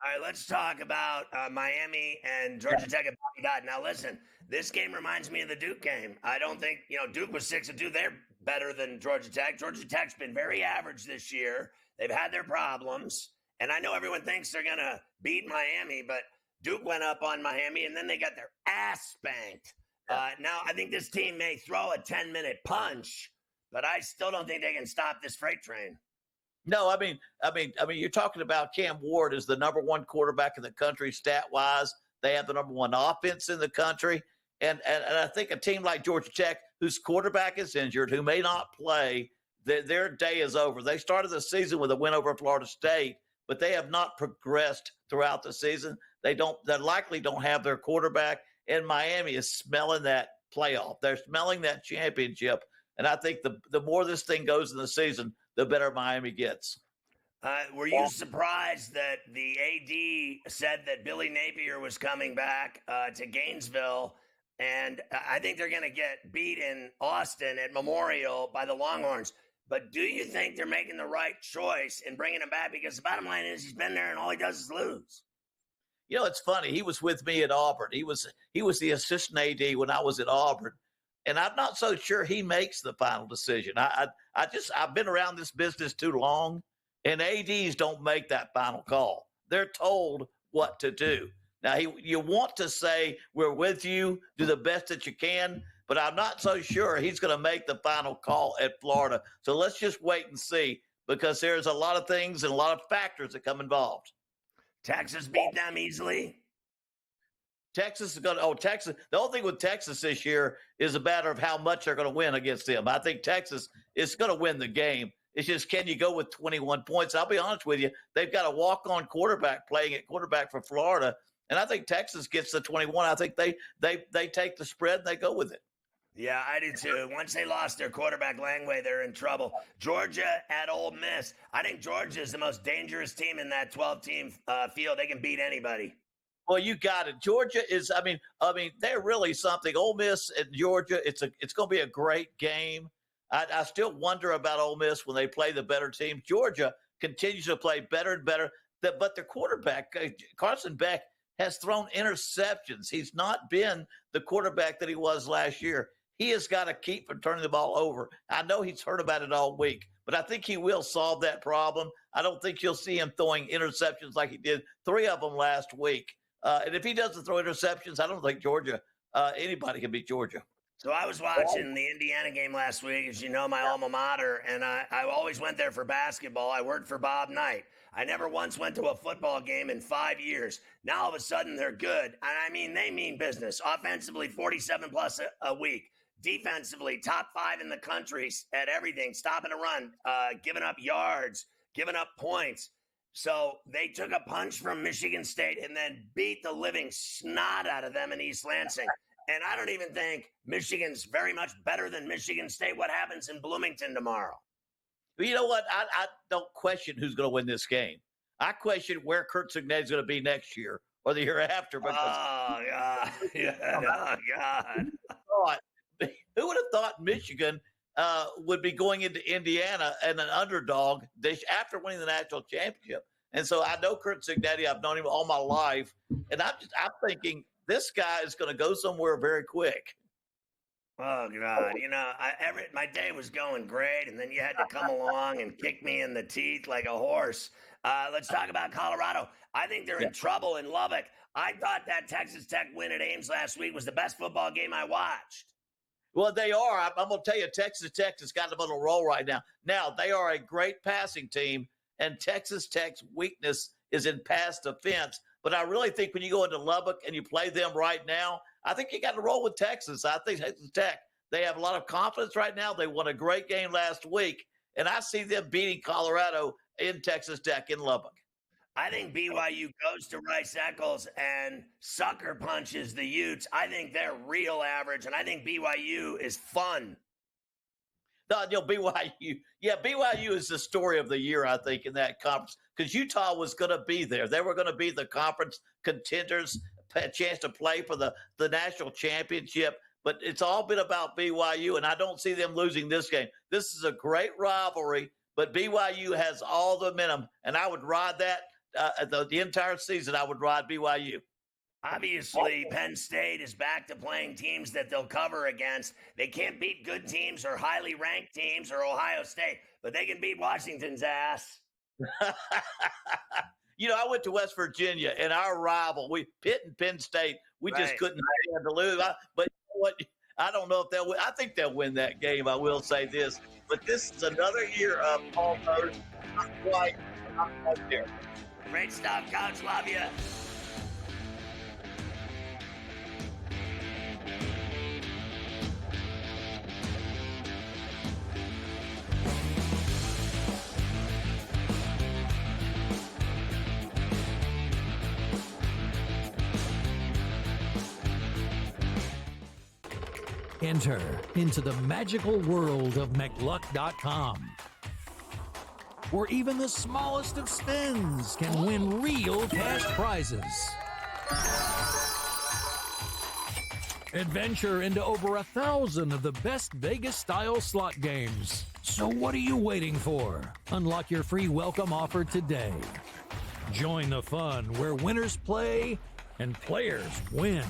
Speaker 2: All right, let's talk about Miami and Georgia Tech at Bobby Dodd. Now, listen, this game reminds me of the Duke game. I don't think, Duke was 6-2. They're better than Georgia Tech. Georgia Tech's been very average this year. They've had their problems. And I know everyone thinks they're going to beat Miami, but Duke went up on Miami, and then they got their ass spanked. Now, I think this team may throw a 10-minute punch, but I still don't think they can stop this freight train.
Speaker 14: No, I mean, you're talking about Cam Ward is the number 1 quarterback in the country stat-wise. They have the number 1 offense in the country. And I think a team like Georgia Tech, whose quarterback is injured, who may not play, their day is over. They started the season with a win over Florida State, but they have not progressed throughout the season. They likely don't have their quarterback, and Miami is smelling that playoff. They're smelling that championship. And I think the more this thing goes in the season, the better Miami gets.
Speaker 2: Were you surprised that the AD said that Billy Napier was coming back to Gainesville? And I think they're going to get beat in Austin at Memorial by the Longhorns. But do you think they're making the right choice in bringing him back? Because the bottom line is he's been there and all he does is lose.
Speaker 14: It's funny. He was with me at Auburn. He was the assistant AD when I was at Auburn. And I'm not so sure he makes the final decision. I've been around this business too long, and ADs don't make that final call. They're told what to do. Now, you want to say, we're with you, do the best that you can, but I'm not so sure he's going to make the final call at Florida. So let's just wait and see, because there's a lot of things and a lot of factors that come involved.
Speaker 2: Texas beat them easily?
Speaker 14: Texas is going to. Oh, Texas. The only thing with Texas this year is a matter of how much they're going to win against them. I think Texas is going to win the game. It's just, can you go with 21 points? I'll be honest with you. They've got a walk-on quarterback playing at quarterback for Florida, and I think Texas gets the 21. I think they take the spread and they go with it.
Speaker 2: Yeah, I do too. Once they lost their quarterback Langway, they're in trouble. Georgia at Ole Miss. I think Georgia is the most dangerous team in that 12-team field. They can beat anybody.
Speaker 14: Well, you got it. Georgia is. I mean, they're really something. Ole Miss and Georgia. It's going to be a great game. I still wonder about Ole Miss when they play the better team. Georgia continues to play better and better. But their quarterback, Carson Beck, has thrown interceptions. He's not been the quarterback that he was last year. He has got to keep from turning the ball over. I know he's heard about it all week, but I think he will solve that problem. I don't think you'll see him throwing interceptions like he did 3 of them last week. And if he doesn't throw interceptions, I don't think Georgia, anybody can beat Georgia.
Speaker 2: So I was watching the Indiana game last week, as you know, my alma mater, and I always went there for basketball. I worked for Bob Knight. I never once went to a football game in 5 years. Now all of a sudden they're good. And I mean, they mean business. Offensively, 47 plus a week. Defensively, top 5 in the country at everything, stopping a run, giving up yards, giving up points. So they took a punch from Michigan State and then beat the living snot out of them in East Lansing. And I don't even think Michigan's very much better than Michigan State. What happens in Bloomington tomorrow?
Speaker 14: But you know what? I don't question who's going to win this game. I question where Kurt Cignetti's going to be next year or the year after. Because
Speaker 2: oh, God. Yeah, oh, God.
Speaker 14: Who would have thought Michigan would be going into Indiana and an underdog after winning the national championship? And so I know Kurt Cignetti. I've known him all my life. And I'm thinking this guy is going to go somewhere very quick.
Speaker 2: Oh, God. You know, my day was going great, and then you had to come along and kick me in the teeth like a horse. Let's talk about Colorado. I think they're in trouble in Lubbock. I thought that Texas Tech win at Ames last week was the best football game I watched.
Speaker 14: Well, they are. I'm going to tell you, Texas Tech has got them on a roll right now. Now, they are a great passing team, and Texas Tech's weakness is in pass defense. But I really think when you go into Lubbock and you play them right now, I think you got to roll with Texas. I think Texas Tech, they have a lot of confidence right now. They won a great game last week, and I see them beating Colorado in Texas Tech in Lubbock.
Speaker 2: I think BYU goes to Rice Eccles and sucker punches the Utes. I think they're real average, and I think BYU is fun.
Speaker 14: No, BYU. Yeah, BYU is the story of the year, I think, in that conference, because Utah was going to be there. They were going to be the conference contenders, a chance to play for the national championship. But it's all been about BYU, and I don't see them losing this game. This is a great rivalry, but BYU has all the momentum, and I would ride that the entire season. I would ride BYU.
Speaker 2: Obviously, Penn State is back to playing teams that they'll cover against. They can't beat good teams or highly ranked teams or Ohio State, but they can beat Washington's ass.
Speaker 14: I went to West Virginia, and our rival, Pitt and Penn State, we just couldn't stand to lose. But you know what? I don't know if they'll win. I think they'll win that game. I will say this. But this is another year of Paul Rose. Not quite there.
Speaker 2: Great stuff, Coach. Love you.
Speaker 15: Enter into the magical world of McLuck.com, where even the smallest of spins can win real cash prizes. Adventure into over 1,000 of the best Vegas-style slot games. So what are you waiting for? Unlock your free welcome offer today. Join the fun where winners play and players win.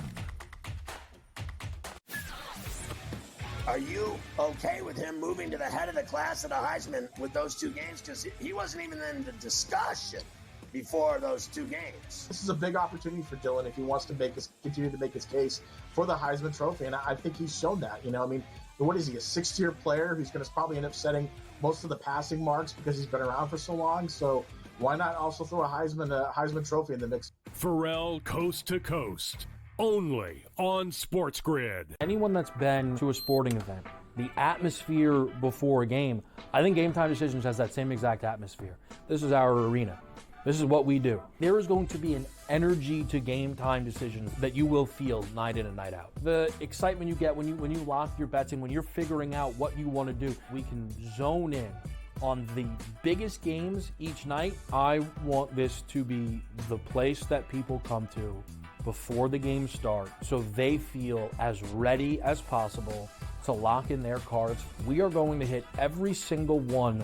Speaker 2: Are you okay with him moving to the head of the class of the Heisman with those 2 games? Because he wasn't even in the discussion before those 2 games.
Speaker 16: This is a big opportunity for Dylan if he wants to continue to make his case for the Heisman Trophy, and I think he's shown that. What is he, a 6th-tier player who's going to probably end up setting most of the passing marks because he's been around for so long? So why not also throw a Heisman Trophy in the mix?
Speaker 5: Ferrall Coast to Coast only on SportsGrid.
Speaker 6: Anyone that's been to a sporting event, the atmosphere before a game, I think Game Time Decisions has that same exact atmosphere. This is our arena. This is what we do. There is going to be an energy to Game Time Decisions that you will feel night in and night out. The excitement you get when you lock your bets in, when you're figuring out what you want to do, we can zone in on the biggest games each night. I want this to be the place that people come to before the games start so they feel as ready as possible to lock in their cards. We are going to hit every single one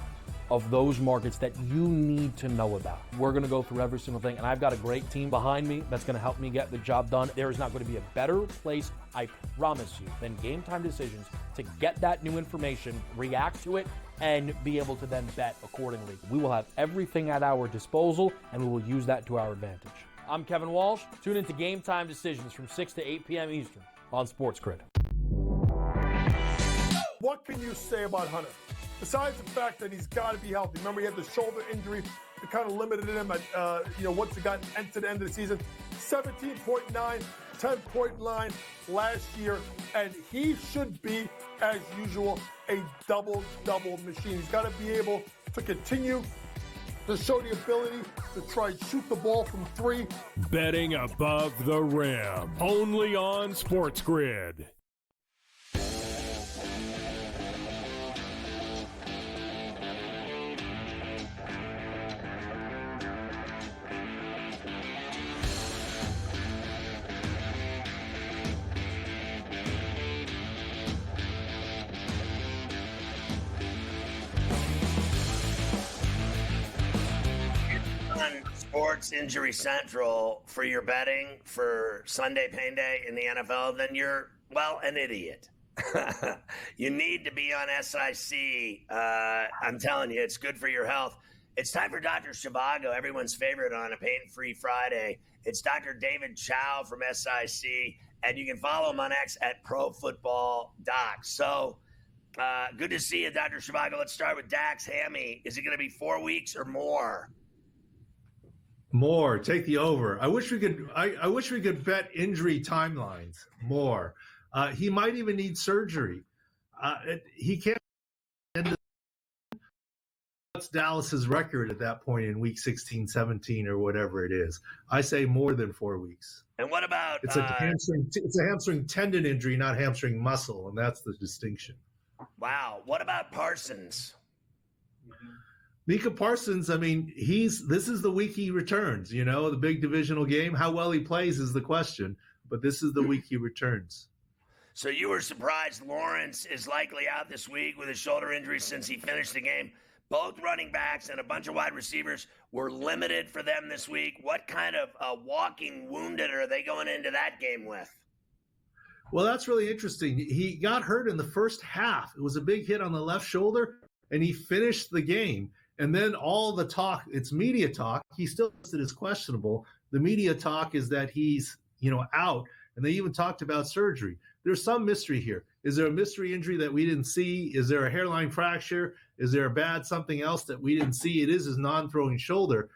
Speaker 6: of those markets that you need to know about. We're going to go through every single thing, and I've got a great team behind me that's going to help me get the job done. There is not going to be a better place, I promise you, than Game Time Decisions to get that new information, react to it, and be able to then bet accordingly. We will have everything at our disposal, and we will use that to our advantage. I'm Kevin Walsh. Tune into Game Time Decisions from 6 to 8 p.m. Eastern on SportsGrid.
Speaker 4: What can you say about Hunter? Besides the fact that he's got to be healthy. Remember, he had the shoulder injury that kind of limited him at, once he got into the end of the season. 17.9, 10.9 last year, and he should be, as usual, a double-double machine. He's got to be able to continue to show the ability to try and shoot the ball from three.
Speaker 5: Betting above the rim, only on SportsGrid.
Speaker 2: Sports Injury Central for your betting for Sunday Pain Day in the NFL, then you're, well, an idiot. You need to be on SIC. I'm telling you, it's good for your health. It's time for Dr. Zhivago, everyone's favorite on a pain-free Friday. It's Dr. David Chow from SIC, and you can follow him on X at ProFootballDoc. So, good to see you, Dr. Zhivago. Let's start with Dax Hammy. Is it going to be 4 weeks or more?
Speaker 17: More. Take the over. I wish we could. I wish we could bet injury timelines more. He might even need surgery. He can't. What's Dallas's record at that point in week 16, 17, or whatever it is? I say more than 4 weeks.
Speaker 2: And what about?
Speaker 17: It's a hamstring. It's a hamstring tendon injury, not hamstring muscle, and that's the distinction.
Speaker 2: Wow. What about Parsons?
Speaker 17: Micah Parsons, I mean, this is the week he returns, the big divisional game. How well he plays is the question, but this is the week he returns.
Speaker 2: So you were surprised Lawrence is likely out this week with a shoulder injury since he finished the game. Both running backs and a bunch of wide receivers were limited for them this week. What kind of walking wounded are they going into that game with?
Speaker 17: Well, that's really interesting. He got hurt in the first half. It was a big hit on the left shoulder, and he finished the game. And then all the talk, it's media talk. He still listed as questionable. The media talk is that he's, out. And they even talked about surgery. There's some mystery here. Is there a mystery injury that we didn't see? Is there a hairline fracture? Is there a bad something else that we didn't see? It is his non-throwing shoulder.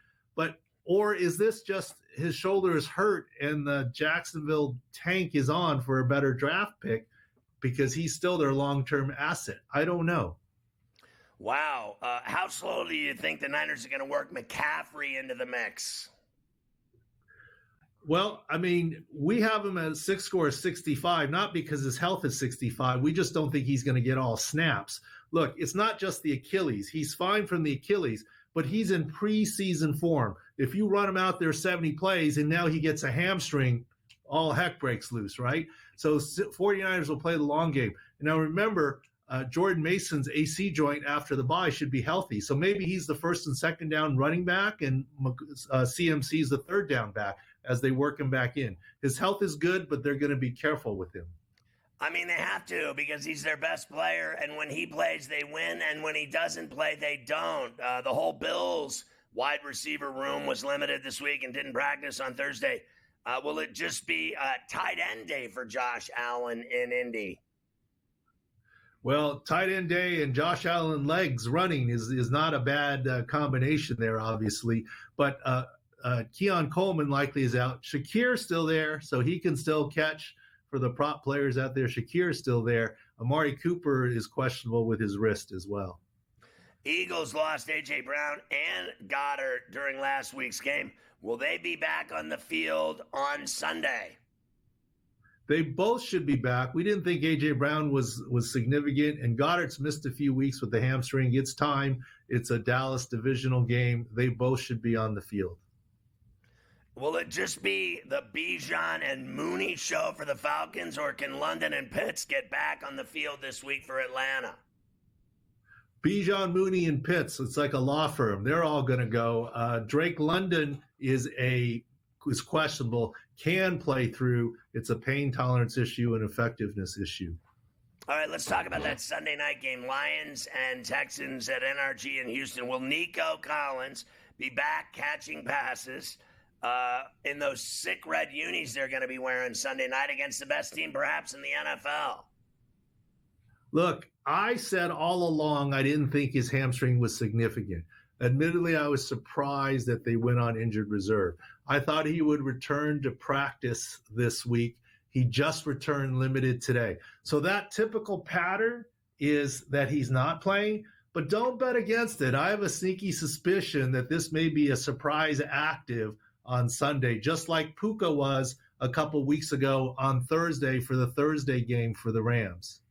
Speaker 17: Or is this just his shoulder is hurt and the Jacksonville tank is on for a better draft pick because he's still their long-term asset? I don't know.
Speaker 2: Wow. How slowly do you think the Niners are going to work McCaffrey into the mix?
Speaker 17: Well, I mean, we have him at 65, not because his health is 65. We just don't think he's going to get all snaps. Look, it's not just the Achilles. He's fine from the Achilles, but he's in preseason form. If you run him out there 70 plays and now he gets a hamstring, all heck breaks loose, right? So 49ers will play the long game. Now, remember, Jordan Mason's AC joint after the bye should be healthy. So maybe he's the first and second down running back and CMC's the third down back as they work him back in. His health is good, but they're going to be careful with him.
Speaker 2: I mean, they have to because he's their best player. And when he plays, they win. And when he doesn't play, they don't. The whole Bills wide receiver room was limited this week and didn't practice on Thursday. Will it just be tight end day for Josh Allen in Indy?
Speaker 17: Well, tight end day and Josh Allen legs running is not a bad combination there, obviously. But Keon Coleman likely is out. Shakir's still there, so he can still catch for the prop players out there. Shakir's still there. Amari Cooper is questionable with his wrist as well.
Speaker 2: Eagles lost A.J. Brown and Goddard during last week's game. Will they be back on the field on Sunday?
Speaker 17: They both should be back. We didn't think A.J. Brown was significant, and Goddard's missed a few weeks with the hamstring. It's time. It's a Dallas divisional game. They both should be on the field.
Speaker 2: Will it just be the Bijan and Mooney show for the Falcons, or can London and Pitts get back on the field this week for Atlanta?
Speaker 17: Bijan, Mooney, and Pitts. It's like a law firm. They're all going to go. Drake London is questionable, can play through. It's a pain tolerance issue and effectiveness issue.
Speaker 2: All right, let's talk about that Sunday night game. Lions and Texans at NRG in Houston. Will Nico Collins be back catching passes in those sick red unis they're going to be wearing Sunday night against the best team perhaps in the NFL?
Speaker 17: Look, I said all along I didn't think his hamstring was significant. Admittedly, I was surprised that they went on injured reserve. I thought he would return to practice this week. He just returned limited today. So that typical pattern is that he's not playing, but don't bet against it. I have a sneaky suspicion that this may be a surprise active on Sunday, just like Puka was a couple weeks ago on Thursday for the Thursday game for the Rams.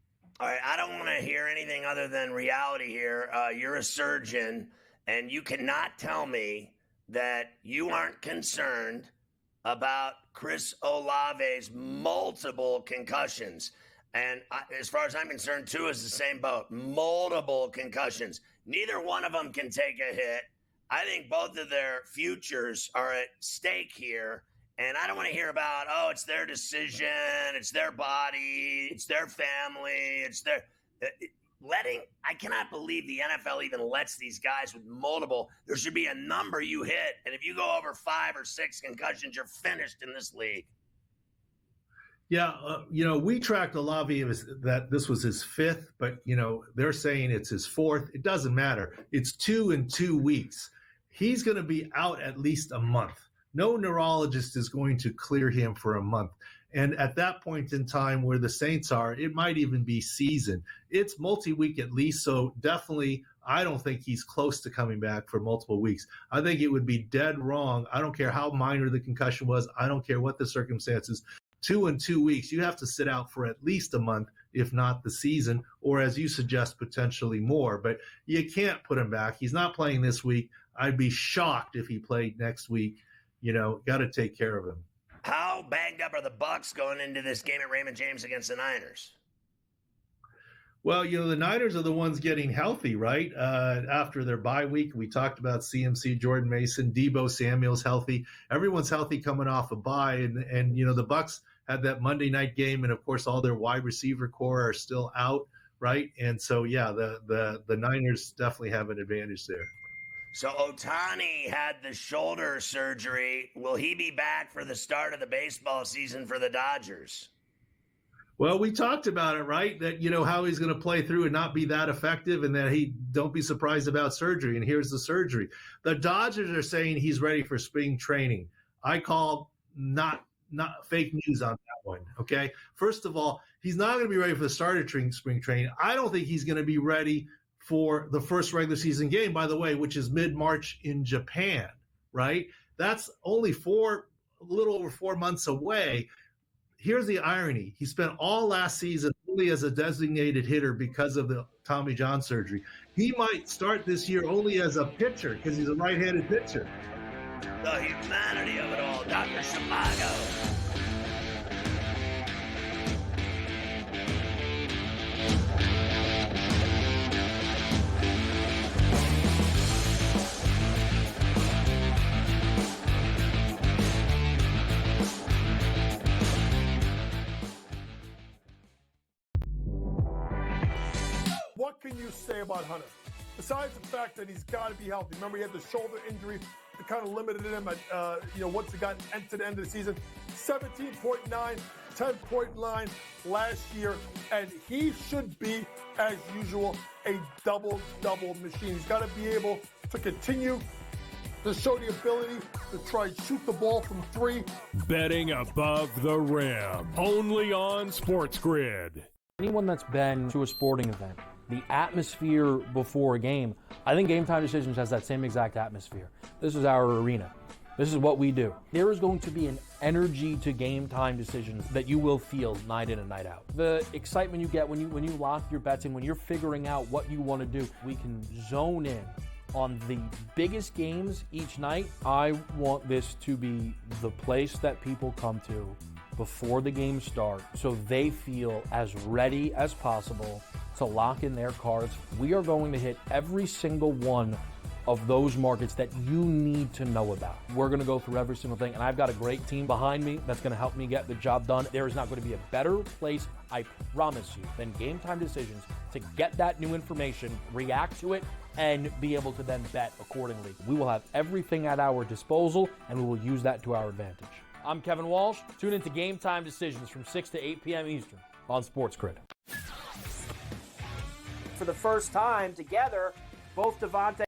Speaker 2: All right, I don't want to hear anything other than reality here. You're a surgeon, and you cannot tell me that you aren't concerned about Chris Olave's multiple concussions. And as far as I'm concerned, Tua is the same boat. Multiple concussions. Neither one of them can take a hit. I think both of their futures are at stake here. And I don't want to hear about, oh, it's their decision, it's their body, it's their family, it's their I cannot believe the NFL even lets these guys with multiple. There should be a number you hit, and if you go over 5 or 6 concussions, you're finished in this league.
Speaker 17: Yeah, we tracked Olave that this was his 5th, but, they're saying it's his 4th. It doesn't matter. It's 2 in 2 weeks. He's going to be out at least a month. No neurologist is going to clear him for a month. And at that point in time where the Saints are, it might even be season. It's multi-week at least, so definitely I don't think he's close to coming back for multiple weeks. I think it would be dead wrong. I don't care how minor the concussion was. I don't care what the circumstances. 2 in 2 weeks, you have to sit out for at least a month, if not the season, or as you suggest, potentially more. But you can't put him back. He's not playing this week. I'd be shocked if he played next week. Got to take care of him.
Speaker 2: How banged up are the Bucs going into this game at Raymond James against the Niners?
Speaker 17: Well, the Niners are the ones getting healthy, right? After their bye week, we talked about CMC, Jordan Mason, Deebo Samuel's healthy. Everyone's healthy coming off a bye, and the Bucs had that Monday night game, and of course all their wide receiver core are still out, right? And so the Niners definitely have an advantage there.
Speaker 2: So Ohtani had the shoulder surgery. Will he be back for the start of the baseball season for the Dodgers?
Speaker 17: Well, we talked about it, right? That, how he's going to play through and not be that effective, and that he don't be surprised about surgery. And here's the surgery. The Dodgers are saying he's ready for spring training. I call not fake news on that one, okay? First of all, he's not going to be ready for the start of spring training. I don't think he's going to be ready for the first regular season game, by the way, which is mid-March in Japan, right? That's only a little over 4 months away. Here's the irony. He spent all last season only as a designated hitter because of the Tommy John surgery. He might start this year only as a pitcher because he's a right-handed pitcher.
Speaker 2: The humanity of it all, Dr. Shimago.
Speaker 4: What can you say about Hunter? Besides the fact that he's got to be healthy. Remember, he had the shoulder injury that kind of limited him at, once he got into the end of the season. 17.9, 10.9 last year, and he should be, as usual, a double-double machine. He's got to be able to continue to show the ability to try and shoot the ball from three.
Speaker 5: Betting above the rim, only on SportsGrid.
Speaker 6: Anyone that's been to a sporting event, the atmosphere before a game, I think Game Time Decisions has that same exact atmosphere. This is our arena. This is what we do. There is going to be an energy to Game Time Decisions that you will feel night in and night out. The excitement you get when you lock your bets in, when you're figuring out what you want to do, we can zone in on the biggest games each night. I want this to be the place that people come to before the games start so they feel as ready as possible to lock in their cards. We are going to hit every single one of those markets that you need to know about. We're going to go through every single thing, and I've got a great team behind me that's going to help me get the job done. There is not going to be a better place, I promise you, than Game Time Decisions to get that new information, react to it, and be able to then bet accordingly. We will have everything at our disposal, and we will use that to our advantage. I'm Kevin Walsh. Tune into Game Time Decisions from 6 to 8 p.m. Eastern on SportsGrid.
Speaker 3: For the first time together, both Devontae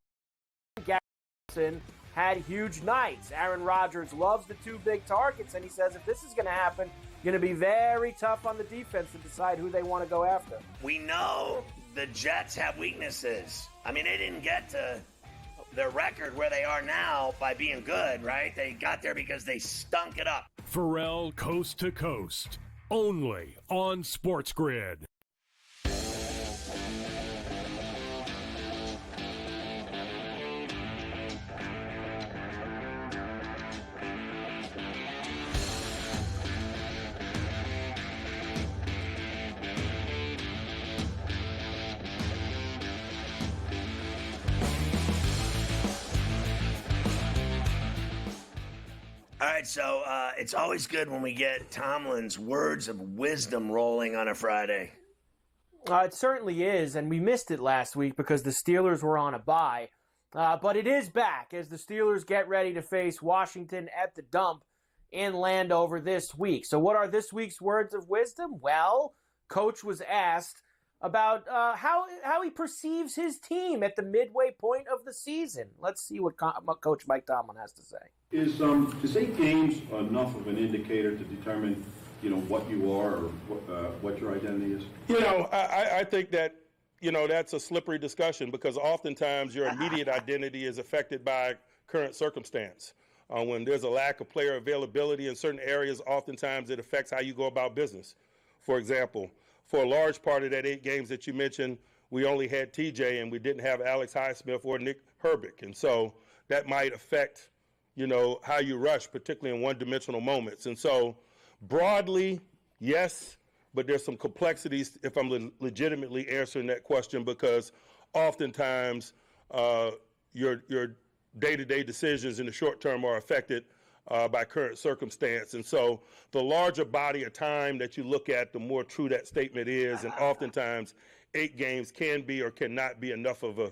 Speaker 3: and had huge nights. Aaron Rodgers loves the two big targets, and he says if this is going to happen, going to be very tough on the defense to decide who they want to go after.
Speaker 2: We know the Jets have weaknesses. I mean, they didn't get to their record where they are now by being good, right? They got there because they stunk it up.
Speaker 5: Ferrall Coast to Coast, only on SportsGrid.
Speaker 2: All right, so it's always good when we get Tomlin's words of wisdom rolling on a Friday.
Speaker 3: It certainly is, and we missed it last week because the Steelers were on a bye. But it is back as the Steelers get ready to face Washington at the Dump in Landover this week. So what are this week's words of wisdom? Well, Coach was asked about how he perceives his team at the midway point of the season. Let's see what Coach Mike Tomlin has to say.
Speaker 18: Is 8 games enough of an indicator to determine, what you are or what your identity is?
Speaker 19: I think that, that's a slippery discussion because oftentimes your immediate identity is affected by current circumstance. When there's a lack of player availability in certain areas, oftentimes it affects how you go about business. For example, for a large part of that 8 games that you mentioned, we only had TJ and we didn't have Alex Highsmith or Nick Herbig. And so that might affect how you rush, particularly in one-dimensional moments. And so broadly, yes, but there's some complexities if I'm legitimately answering that question because oftentimes your day-to-day decisions in the short term are affected by current circumstance. And so the larger body of time that you look at, the more true that statement is. And oftentimes 8 games can be or cannot be enough of a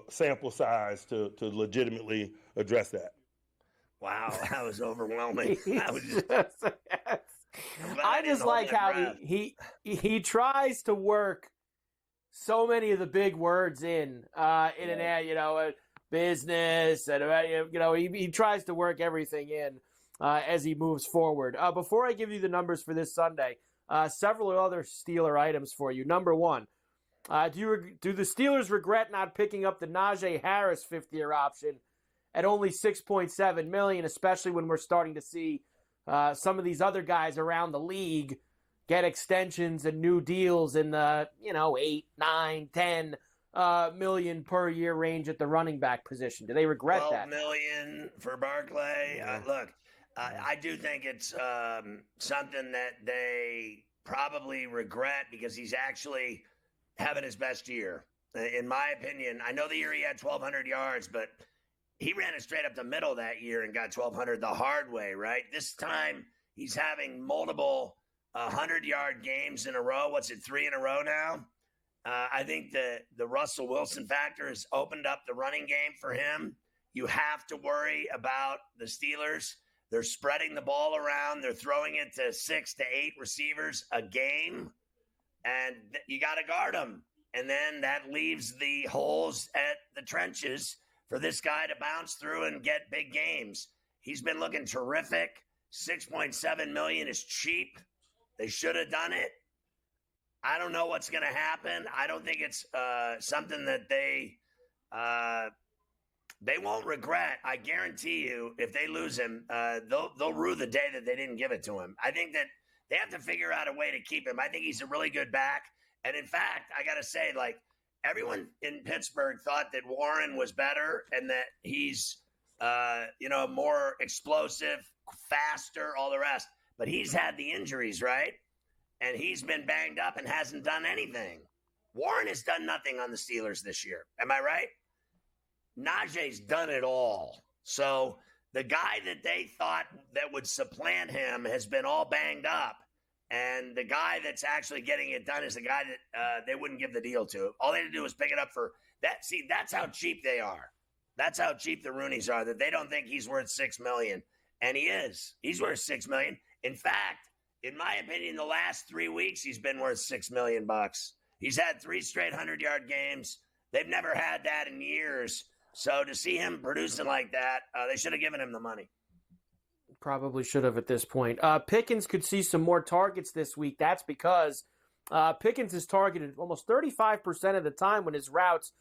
Speaker 19: sample size to legitimately address that.
Speaker 2: Wow, that was overwhelming.
Speaker 3: I just like how he tries to work so many of the big words in an business, and he tries to work everything in as he moves forward. Before I give you the numbers for this Sunday, several other Steeler items for you. Number one, do the Steelers regret not picking up the Najee Harris fifth-year option at only $6.7 million, especially when we're starting to see some of these other guys around the league get extensions and new deals in the 8, 9, 10 million per year range at the running back position? Do they regret that?
Speaker 2: $12 million for Barkley.
Speaker 3: Yeah.
Speaker 2: Look, I do think it's something that they probably regret because he's actually having his best year. In my opinion, I know the year he had 1,200 yards, but he ran it straight up the middle that year and got 1,200 the hard way, right? This time he's having multiple 100-yard games in a row. What's it, 3 in a row now? I think the Russell Wilson factor has opened up the running game for him. You have to worry about the Steelers. They're spreading the ball around. They're throwing it to 6 to 8 receivers a game, and you got to guard them. And then that leaves the holes at the trenches for this guy to bounce through and get big games. He's been looking terrific. $6.7 million is cheap. They should have done it. I don't know what's going to happen. I don't think it's something that they won't regret. I guarantee you, if they lose him, they'll rue the day that they didn't give it to him. I think that they have to figure out a way to keep him. I think he's a really good back. And in fact, I got to say, like, everyone in Pittsburgh thought that Warren was better and that he's, more explosive, faster, all the rest. But he's had the injuries, right? And he's been banged up and hasn't done anything. Warren has done nothing on the Steelers this year. Am I right? Najee's done it all. So the guy that they thought that would supplant him has been all banged up. And the guy that's actually getting it done is the guy that they wouldn't give the deal to. All they had to do was pick it up for that. See, that's how cheap they are. That's how cheap the Rooneys are, that they don't think he's worth $6 million. And he is. He's worth $6 million. In fact, in my opinion, the last 3 weeks, he's been worth $6 million. He's had 3 straight 100-yard games. They've never had that in years. So to see him producing like that, they should have given him the money.
Speaker 3: Probably should have at this point. Pickens could see some more targets this week. That's because Pickens is targeted almost 35% of the time when his routes,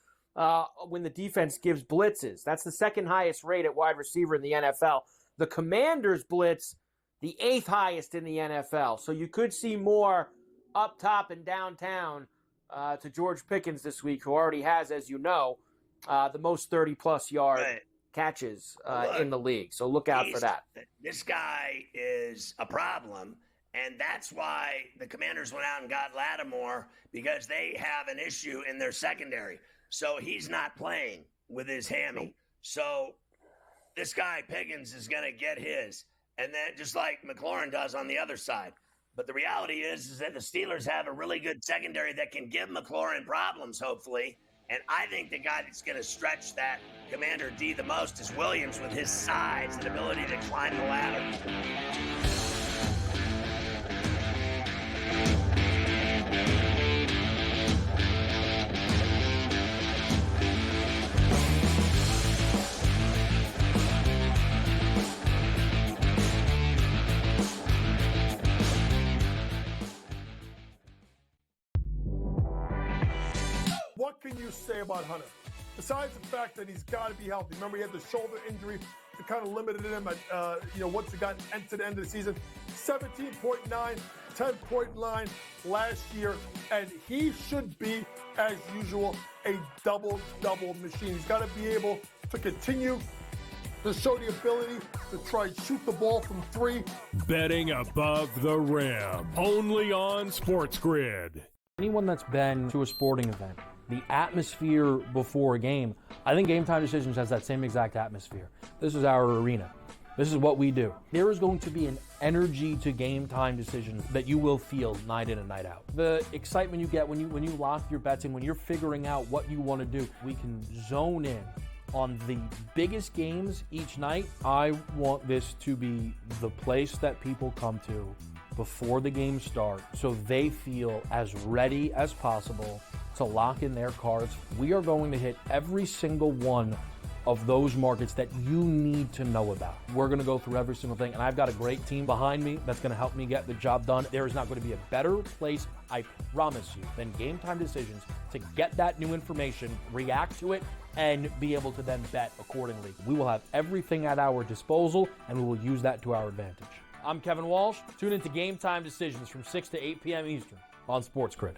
Speaker 3: when the defense gives blitzes. That's the second highest rate at wide receiver in the NFL. The Commanders blitz, the 8th highest in the NFL. So you could see more up top and downtown to George Pickens this week, who already has, as you know, the most 30-plus yard catches in the league. So look out for that.
Speaker 2: This guy is a problem, and that's why the Commanders went out and got Lattimore, because they have an issue in their secondary. So he's not playing with his hammy. So this guy, Pickens, is going to get his. And then just like McLaurin does on the other side. But the reality is that the Steelers have a really good secondary that can give McLaurin problems, hopefully. And I think the guy that's going to stretch that Commander D the most is Williams, with his size and ability to climb the ladder.
Speaker 4: What can you say about Hunter? Besides the fact that he's got to be healthy. Remember, he had the shoulder injury that kind of limited him at, once he got into the end of the season. 17.9, 10.9 last year. And he should be, as usual, a double-double machine. He's got to be able to continue to show the ability to try and shoot the ball from 3.
Speaker 5: Betting above the rim, only on SportsGrid.
Speaker 6: Anyone that's been to a sporting event, the atmosphere before a game, I think Game Time Decisions has that same exact atmosphere. This is our arena. This is what we do. There is going to be an energy to Game Time Decisions that you will feel night in and night out. The excitement you get when you lock your bets in, when you're figuring out what you want to do, we can zone in on the biggest games each night. I want this to be the place that people come to before the games start, so they feel as ready as possible to lock in their cards. We are going to hit every single one of those markets that you need to know about. We're going to go through every single thing, and I've got a great team behind me that's going to help me get the job done. There is not going to be a better place, I promise you, than Game Time Decisions to get that new information, react to it, and be able to then bet accordingly. We will have everything at our disposal, and we will use that to our advantage. I'm Kevin Walsh. Tune into Game Time Decisions from 6 to 8 p.m. Eastern on SportsGrid.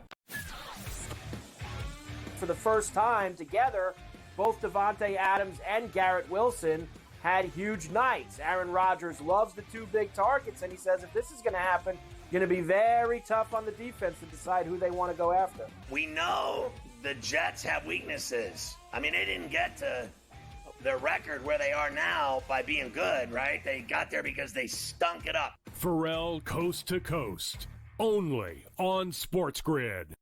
Speaker 3: For the first time together, both Devontae Adams and Garrett Wilson had huge nights. Aaron Rodgers loves the 2 big targets, and he says if this is going to happen, going to be very tough on the defense to decide who they want to go after.
Speaker 2: We know the Jets have weaknesses. I mean, they didn't get to their record where they are now by being good, right? They got there because they stunk it up.
Speaker 5: Ferrall Coast to Coast, only on SportsGrid.